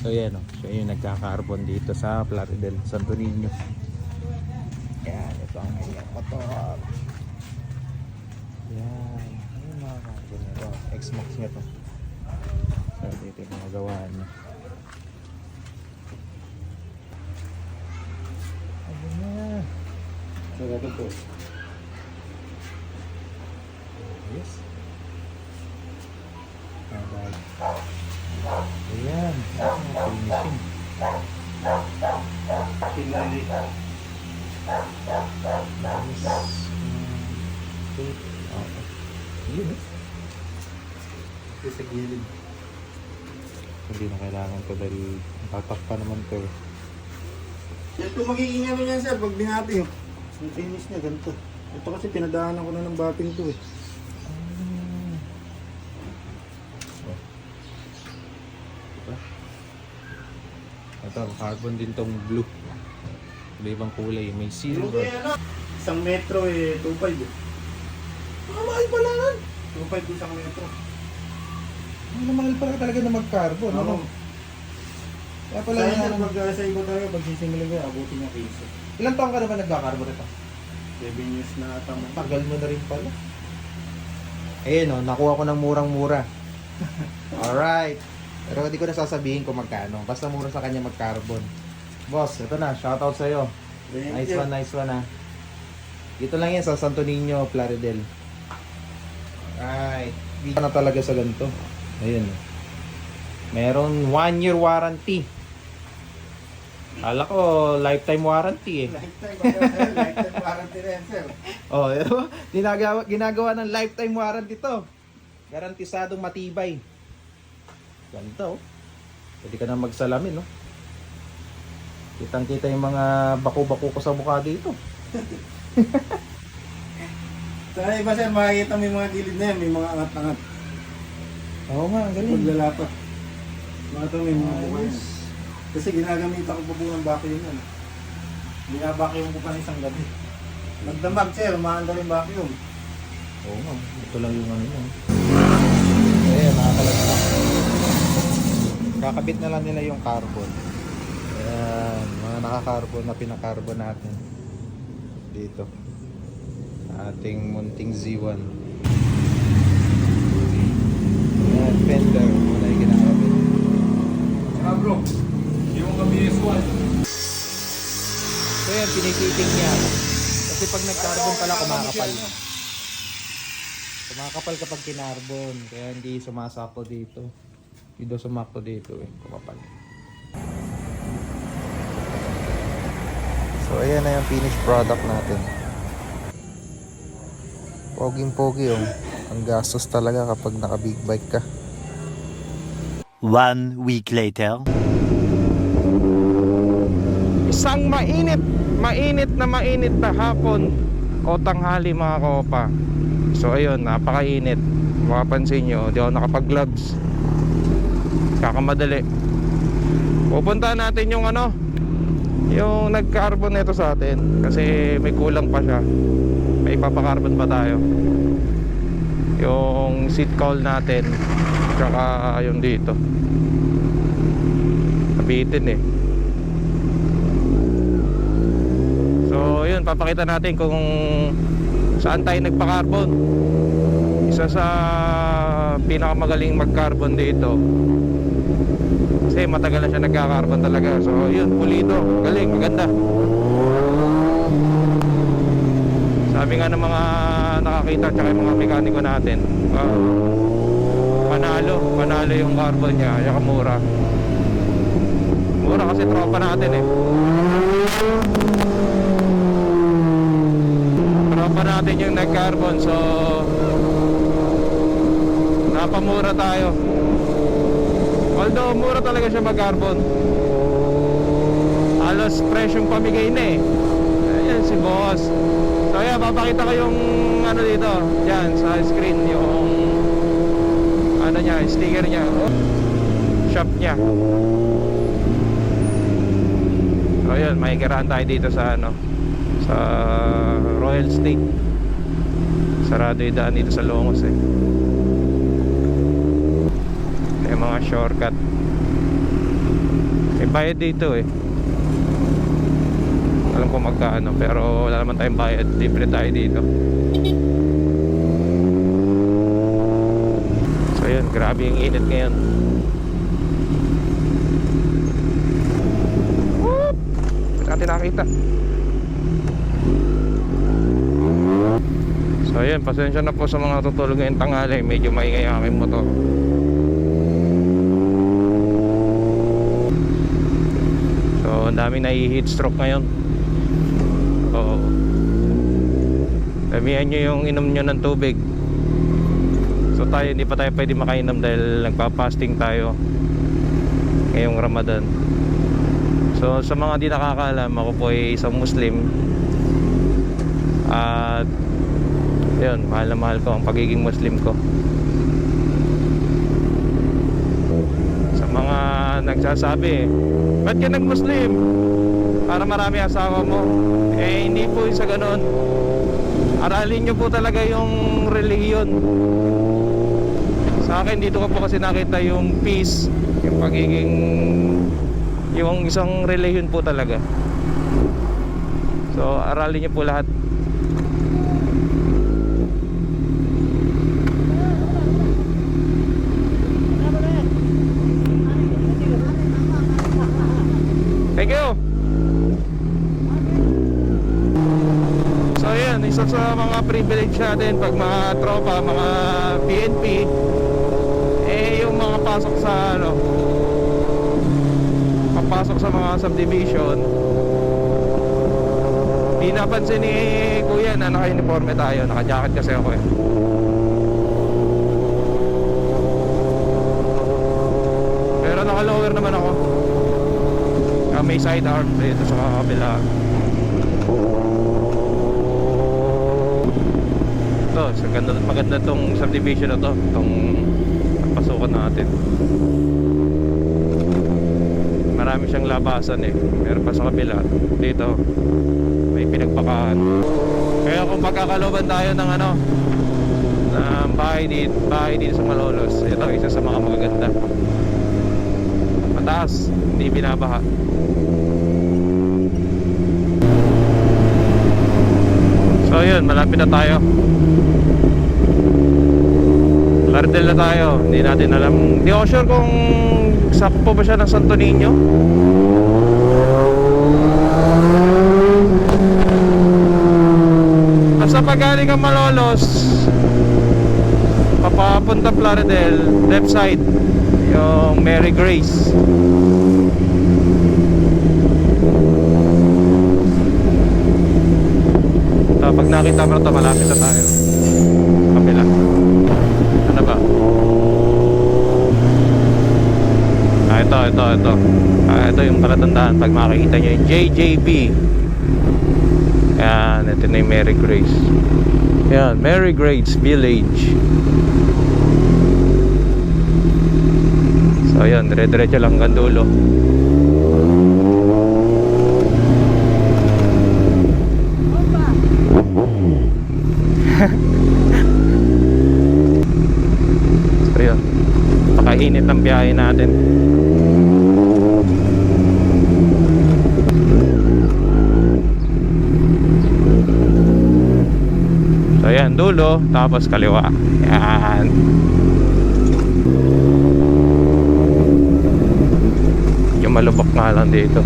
So yan o, siya yung nagka-carbon dito sa Plaridel, Santo Niño. Yan, ito ang kanyang motor. Yan, yung mga carbon nito. X-Max niya to. So dito yung mga gawaan niya. Ano na? So ito po. Yes. Alright. Ayan, finishing. Pinali. Nice. Okay. Yun eh. Ito sa gilid. Hindi na kailangan to dahil tatak pa naman to eh. Ito magiging ano yan sir, pag binati yun. Yung finish niya, ganito. Ito kasi pinadaanan ko na ng bating to eh. Ito, carbon din tong blue. Ibang kulay, may Yung silver. ano, isang metro eh, 2.5 eh. Mahal pala yan. 2.5 isang metro. Mahal pala talaga na mag-carbon. Ano? Kaya Sa pala inyo, yan. pag sa iba tayo, pag sisimilin ko, abutin niya 15. Ilang taon ka naman nagka-carbon ito? 7 years na ata mo. Tagal mo na rin pala. Ayun o, nakuha ko ng murang-mura. Alright. Pero hindi ko na sasabihin kung magkano. Basta mura sa kanya mag-carbon. Boss, ito na. Shoutout sa'yo. Nice one, nice one ha. Dito lang yan sa Santo Niño, Plaridel. Alright. Dito na talaga sa ganito. Ayun. Meron 1 year warranty. Kala ko lifetime warranty eh. Lifetime warranty rin sir. Oh, ginagawa ng lifetime warranty to. Garantisadong matibay. Ganito. Pwede ka na magsalamin, no? Kitang-kita yung mga bako-bako ko sa mukha dito. Sa iba sir, makikita mo yung mga gilid na yan, may mga angat-angat. Oo nga, ang galing. Paglalapat. Mga ito may mga buwan. Ayos. Kasi ginagamit ako po ng vacuum yan. Binabacuum ko pa ng isang gabi. Nagdamag sir, umaanda rin vacuum. Oo nga, ito lang yung ano yun. Ayan, nakakalagpak. Kakabit na lang nila yung carbon. Ayan, mga naka-carbon na pinakarbon natin. Dito. Ating munting Z1. Ayan, fender. Muna yung ginakabit. Ah bro, yung kami S1. So yan, pinititing niya. Kasi pag nag-carbon pala, kumakapal. Kumakapal kapag kinarbon. Kaya hindi sumasako dito. Hindi daw sumakto dito eh. Kumapal. So ayan na yung finished product natin. Poging-pogi oh. Ang gastos talaga kapag naka-big bike ka. 1 week later. Isang mainit na hapon o tanghali mga kopa. So ayun, napakainit. Mapapansin nyo, di ako nakapag-gloves. Kakamadali. Pupunta natin yung ano, yung nag-carbon nito sa atin. Kasi may kulang pa siya. May ipapakarbon pa tayo. Yung seat cowl natin, tsaka yung dito. Nabitin eh. So yun, papakita natin kung saan tayo nagpa-carbon. Isa sa pinakamagaling mag-carbon dito. Kasi matagal na siya nagka-carbon talaga. So yun, pulido, galing, maganda. Sabi nga ng mga nakakita tsaka yung mga mekaniko natin, panalo yung carbon niya, kaya mura. Mura kasi tropa natin eh. Tropa natin yung nag-carbon, so napamura tayo. Although mura talaga siya mag-carbon. Halos presyong pamigay na eh. Ayan si boss. So ayan, papakita ko yung ano dito, dyan sa screen, yung ano niya, sticker niya, shop niya. So ayan, makikiraan tayo dito sa ano, sa Royal State. Sarado yung daan dito sa Longos eh. May mga shortcut. May bayad dito eh. Alam ko magkano, pero wala naman tayong bayad. Libre tayo dito. So yun, grabe yung init ngayon. Whoop! Hindi natin nakita. So yun, pasensya na po sa mga tutulog ngayong tanghali. Medyo maingay ang aking motor. So ang daming nai-heat stroke ngayon. Oo. Damihan nyo yung inom nyo ng tubig. So tayo, hindi pa tayo pwede makainom dahil nagpa-fasting tayo ngayong Ramadan. So sa mga di nakakaalam, ako po ay isang Muslim. At yun, mahal na mahal ko ang pagiging Muslim ko. Sa mga nagsasabi, ba't ka nag-Muslim? Para marami asawa mo. Eh hindi po yung sa ganun. Aralin nyo po talaga yung relihiyon. Sa akin dito ko po kasi nakita yung peace, yung pagiging, yung isang relihiyon po talaga. So aralin nyo po lahat. Thank you. So yan, isa sa mga privilege natin pag mga tropa, mga PNP, eh yung mga pasok sa ano, papasok sa mga subdivision, di napansin ni kuya na naka-uniforme tayo, naka-jacket kasi ako eh. Pero naka-lower naman ako. May side arm dito sa kabila. Ito, maganda tong subdivision na to, itong pasukan natin. Marami siyang labasan eh. Meron pa sa kabila. Dito may pinagpakaan. Kaya kung magkakaloban tayo ng ano, ng bahay dito sa Malolos, ito isa sa mga magaganda. Mataas, hindi binabaha. So yun, malapit na tayo. Lardel na tayo. Hindi natin alam. Hindi ako sure kung sakpo ba siya ng Santo Niño. Basta pag galing ang Malolos, papapunta Lardel, left side, yung Mary Grace. Pag nakita mo ito, malapit na tayo. Kapila. Ano ba? Ito. Ito yung palatandaan pag makikita nyo yung JJB. Yan, ito na yung Mary Grace. Yan, Mary Grace Village. So yan, dire-diretso lang hanggang dulo. So yun, pakainit ang biyahe natin. So yan, dulo, tapos kaliwa. Yan. Yung malubak nga lang dito.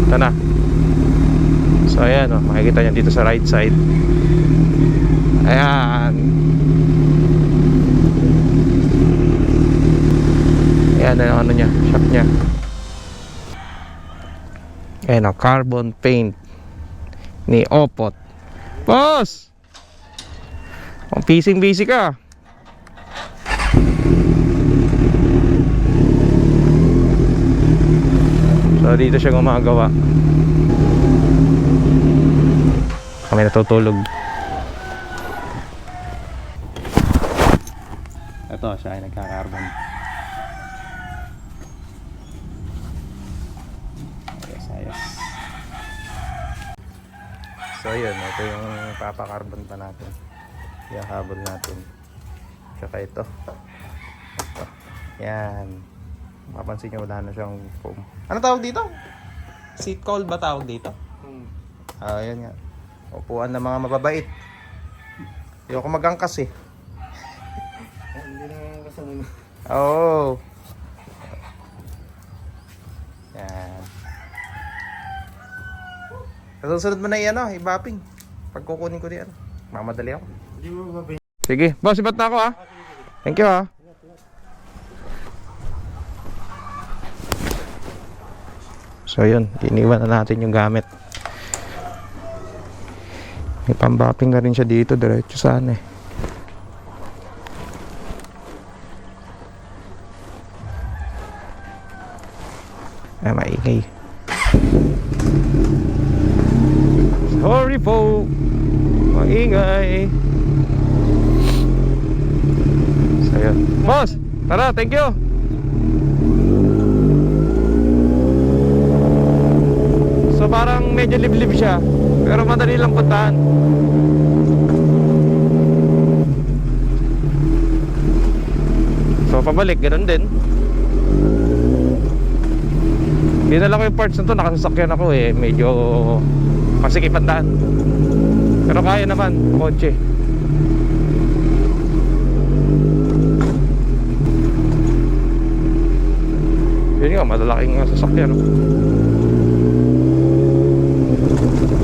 Ito na. So ayan o, makikita nyo dito sa right side. Ayan. Ayan ang ano nya, shop nya. Ayan o, carbon paint ni Opot. Boss! Oh, busy ka. So dito siya gumagawa. Kami natutulog. Ito siya ay nagkakarbon. Ayos. So yun, ito yung papakarbon pa natin. Ihahabol natin. Tsaka ito. Yan. Mapansin nyo, wala na siyang foam. Ano tawag dito? Seat cold ba tawag dito? Ayan nga. Upuan ng mga mababait. Ayoko mag-angkas eh. Hindi na kasama. Oo. Yan. Susunod mo na yan, i-bapping. Pag kukunin ko diyan. Mamadali ako. Hindi mo ba Sige, boss, ibat na ako ha. Thank you ha. So yun, iniwan na natin yung gamit. May pambapping na rin siya dito, diretso sana eh. Maingay. Sorry po. Maingay. So yun. Boss, tara, thank you. So parang medyo liblib siya, pero madali lang puntahan. So pabalik, ganun din. Dinala ko yung parts na to, nakasasakyan ako eh. Medyo masikip ang daan. Pero kaya naman, kotse. Yun nga, malalaking sasakyan.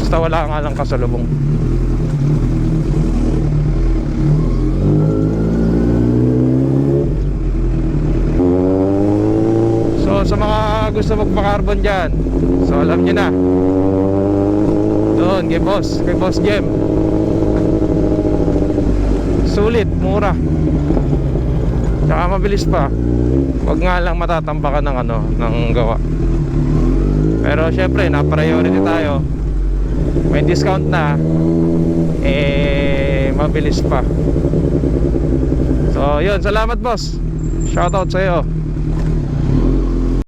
Basta wala nga lang kasalubong. So sa mga gusto magpa-carbon dyan, so alam nyo na, doon kay Boss Jem. Sulit, mura, tsaka mabilis pa. Wag nga lang matatambakan ng ng gawa. Pero syempre, na-priority tayo. May discount na, mabilis pa. So yun, salamat boss. Shoutout sa'yo.